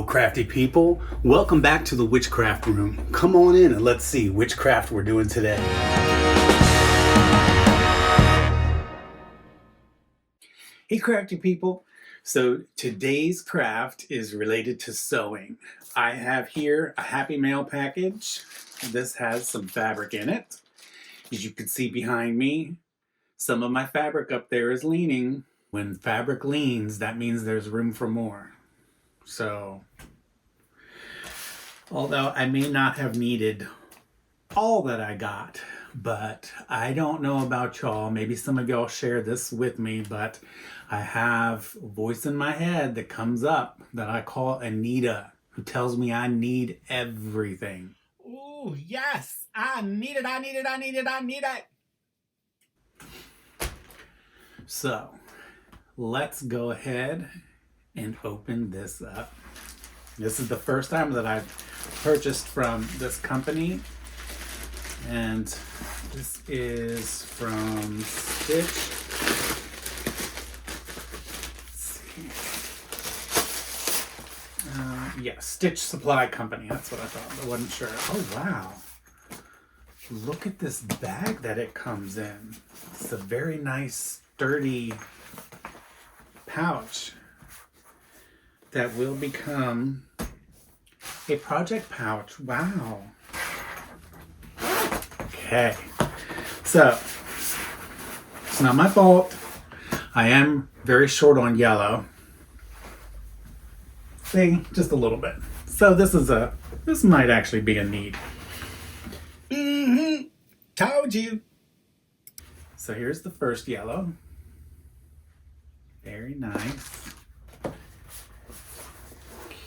crafty people. Welcome back to the Witchcraft Room. Come on in and let's see which craft we're doing today. Hey crafty people. So today's craft is related to sewing. I have here a Happy Mail package. This has some fabric in it. As you can see behind me, some of my fabric up there is leaning. When fabric leans, that means there's room for more. So, although I may not have needed all that I got, but I don't know about y'all. Maybe some of y'all share this with me, but I have a voice in my head that comes up that I call Anita, who tells me I need everything. Oh, yes, I need it, I need it, I need it, I need it. So, let's go ahead and open this up. This is the first time that I've purchased from this company, and this is from Stitch. Yeah, Stitch Supply Company. That's what I thought. I wasn't sure. Oh wow! Look at this bag that it comes in. It's a very nice, sturdy pouch that will become a project pouch. Wow. Okay. So, it's not my fault. I am very short on yellow. See, just a little bit. So this might actually be a need. Told you. So here's the first yellow. Very nice.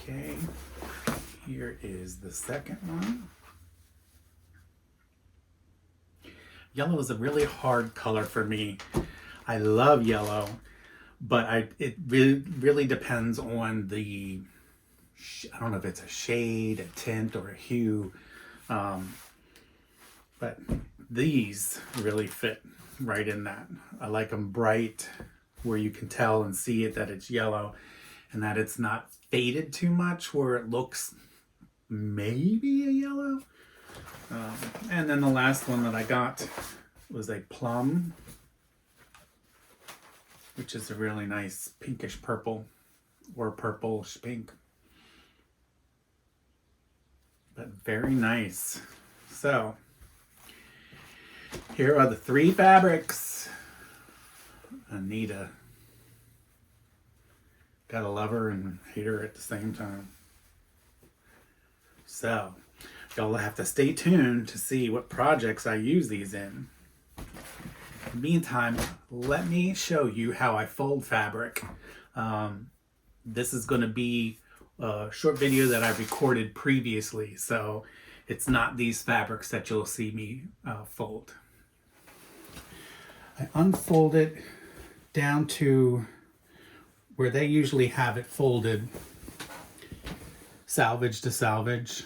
Okay. Here is the second one. Yellow is a really hard color for me. I love yellow, but it really depends on the, I don't know if it's a shade, a tint, or a hue. But these really fit right in that. I like them bright, where you can tell and see it that it's yellow, and that it's not faded too much where it looks maybe a yellow. And then the last one that I got was a plum, which is a really nice pinkish purple or purplish pink. But very nice. So here are the three fabrics. Anita. Gotta love her and hate her at the same time. So, y'all have to stay tuned to see what projects I use these in. In the meantime, let me show you how I fold fabric. This is going to be a short video that I recorded previously, so it's not these fabrics that you'll see me fold. I unfold it down to where they usually have it folded, salvage to salvage.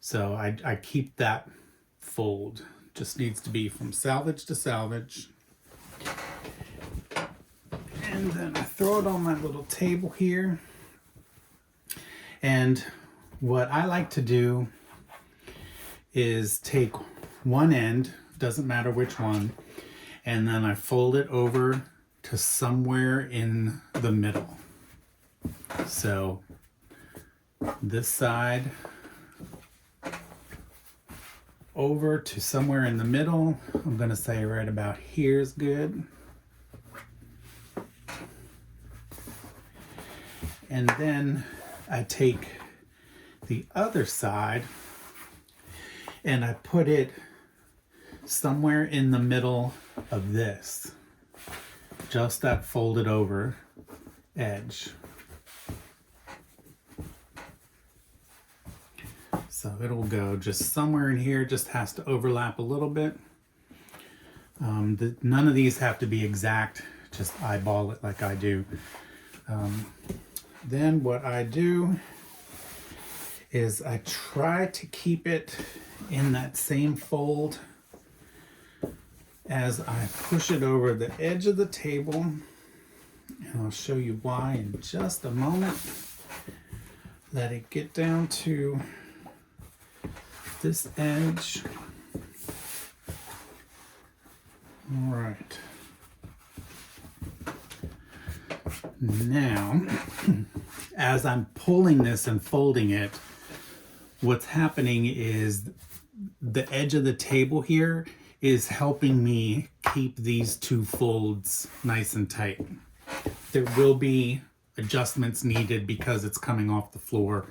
So I keep that fold. Just needs to be from salvage to salvage. And then I throw it on my little table here. And what I like to do is take one end, doesn't matter which one, and then I fold it over to somewhere in the middle. So this side over to somewhere in the middle. I'm going to say right about here is good. And then I take the other side and I put it somewhere in the middle of this. Just that folded over edge. So it'll go just somewhere in here, just has to overlap a little bit. None of these have to be exact, just eyeball it like I do. Then what I do is I try to keep it in that same fold as I push it over the edge of the table. And I'll show you why in just a moment. let it get down to this edge. All right. Now, as I'm pulling this and folding it, what's happening is the edge of the table here is helping me keep these two folds nice and tight. There will be adjustments needed because it's coming off the floor,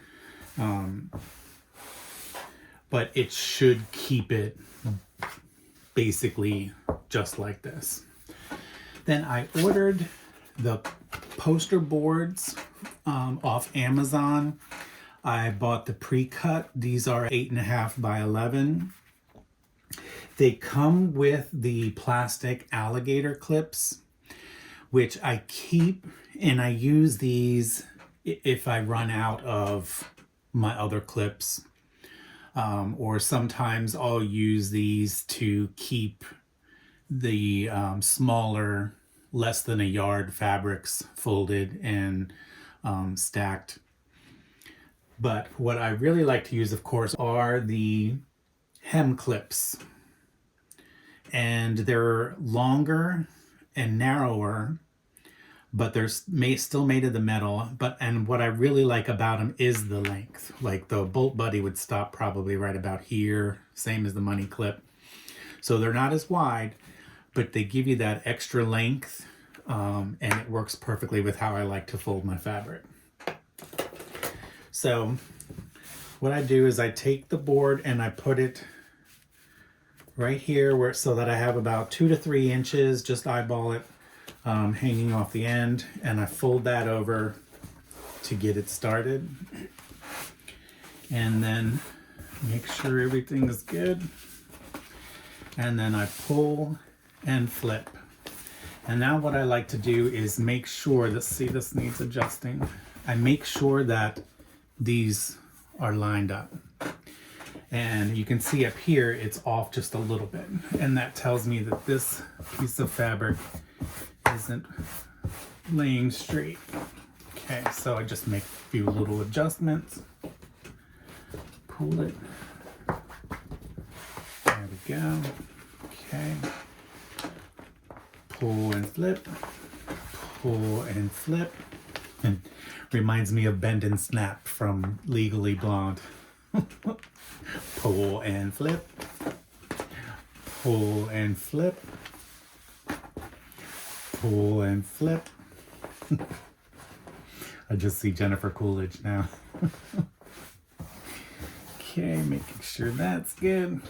but it should keep it basically just like this. Then I ordered the poster boards off Amazon. I bought the pre-cut. These are 8.5 by 11. They come with the plastic alligator clips, which I keep, and I use these if I run out of my other clips. Or sometimes I'll use these to keep the smaller, less than a yard fabrics folded and stacked. But what I really like to use, of course, are the hem clips. And they're longer and narrower, but they're still made of the metal. And what I really like about them is the length. Like the Bolt Buddy would stop probably right about here, same as the money clip. So they're not as wide, but they give you that extra length, and it works perfectly with how I like to fold my fabric. So what I do is I take the board and I put it right here so that I have about 2 to 3 inches, just eyeball it, hanging off the end, and I fold that over to get it started. And then make sure everything is good. And then I pull and flip. And now what I like to do is make sure that, see, this needs adjusting. I make sure that these are lined up. And you can see up here, it's off just a little bit. And that tells me that this piece of fabric isn't laying straight. Okay, so I just make a few little adjustments. Pull it. There we go. Okay. Pull and flip. Pull and flip. And reminds me of Bend and Snap from Legally Blonde. Pull and flip. Pull and flip. Pull and flip. I just see Jennifer Coolidge now. Okay, making sure that's good.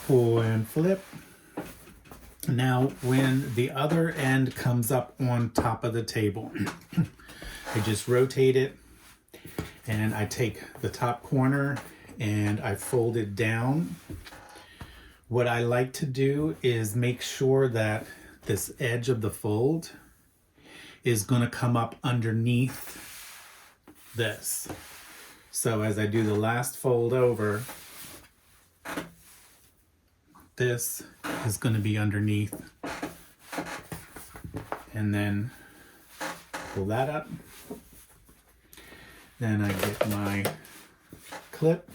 Pull and flip. Now, when the other end comes up on top of the table, I just rotate it and I take the top corner and I fold it down. What I like to do is make sure that this edge of the fold is going to come up underneath this. So as I do the last fold over, this is going to be underneath, and then pull that up. Then I get my clip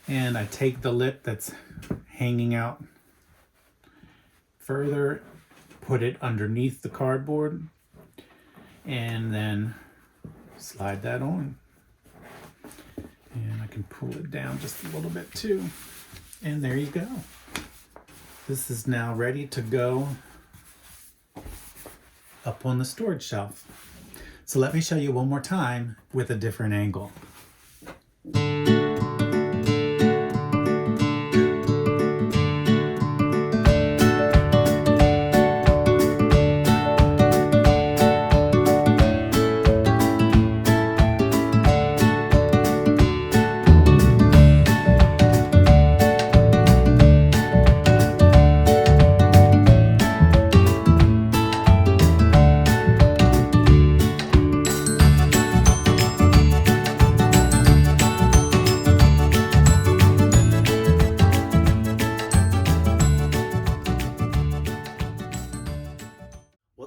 and I take the lip that's hanging out further, put it underneath the cardboard, and then slide that on. And I can pull it down just a little bit too. And there you go. This is now ready to go up on the storage shelf. So let me show you one more time with a different angle.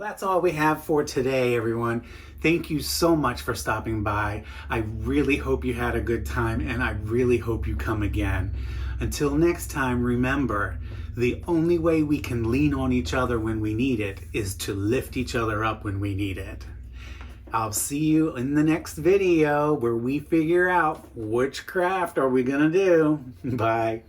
Well, that's all we have for today, everyone. Thank you so much for stopping by. I really hope you had a good time, and I really hope you come again. Until next time, remember, the only way we can lean on each other when we need it is to lift each other up when we need it. I'll see you in the next video where we figure out which craft are we gonna do. Bye.